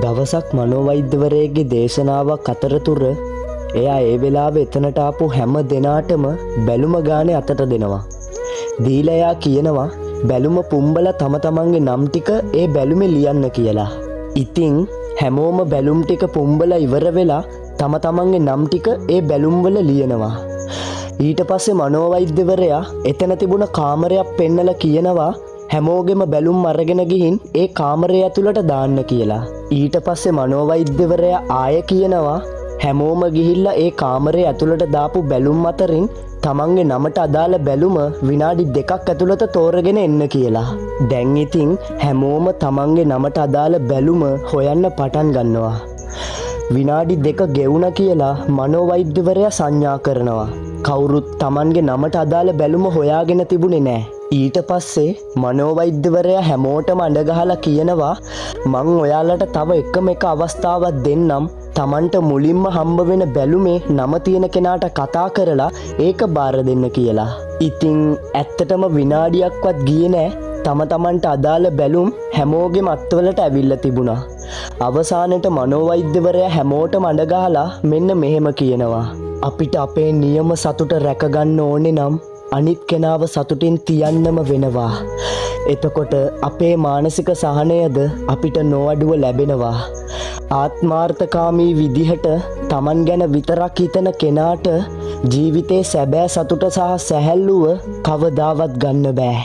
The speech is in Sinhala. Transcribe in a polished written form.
දවසක් මනෝවෛද්‍යවරයෙක්ගේ දේශනාවක් අතරතුර එයා ඒ වෙලාවේ එතනට ආපු හැම දෙනාටම බැලුම ගානේ අතට දෙනවා. දීලා එයා කියනවා බැලුම පුම්බලා තම තමන්ගේ නම් ටික ඒ බැලුමේ ලියන්න කියලා. ඉතින් හැමෝම බැලුම් ටික පුම්බලා ඉවර වෙලා තම තමන්ගේ නම් ටික ඒ බැලුම් වල ලියනවා. ඊට පස්සේ මනෝවෛද්‍යවරයා එතන තිබුණ කාමරයක් පෙන්නලා කියනවා හැමෝගෙම බැලුම් අරගෙන ගිහින් ඒ කාමරය ඇතුළට දාන්න කියලා. ඊට පස්සේ මනෝවෛද්‍යවරයා ආය කියනවා හැමෝම ගිහිල්ලා ඒ කාමරය ඇතුළට දාපු බැලුම් අතරින් තමන්ගේ නමට අදාළ බැලුම විනාඩි 2ක් ඇතුළත තෝරගෙන එන්න කියලා. දැන් ඉතින් හැමෝම තමන්ගේ නමට අදාළ බැලුම හොයන්න පටන් ගන්නවා. විනාඩි 2 ගෙවුණ කියලා මනෝවෛද්‍යවරයා සංඥා කරනවා. කවුරුත් තමන්ගේ නමට අදාළ බැලුම හොයාගෙන තිබුණේ නැහැ. ඊට පස්සේ මනෝවෛද්‍යවරයා හැමෝටම අඬ ගහලා කියනවා මං ඔයාලට තව එකම එක අවස්ථාවක් දෙන්නම්. තමන්ට මුලින්ම හම්බ වෙන බැලුමේ නම තියෙන කෙනාට කතා කරලා ඒක බාර දෙන්න කියලා. ඉතින් ඇත්තටම විනාඩියක්වත් ගියේ නැහැ. තමන්ට අදාළ බැලුම් හැමෝගෙම අත්වලට ඇවිල්ලා තිබුණා. අවසානයේ මනෝවෛද්‍යවරයා හැමෝටම අඬ ගහලා මෙන්න මෙහෙම කියනවා. අපිට අපේ නියම සතුට රැකගන්න ඕනේ නම් අනිත් කෙනාව සතුටින් තියන්නම වෙනවා. එතකොට අපේ මානසික සහනයද අපිට නොඅඩුව ලැබෙනවා. ආත්මාර්ථකාමී විදිහට Taman ගැන විතරක් හිතන කෙනාට ජීවිතේ සැබෑ සතුට සහ සැහැල්ලුව කවදාවත් ගන්න බෑ.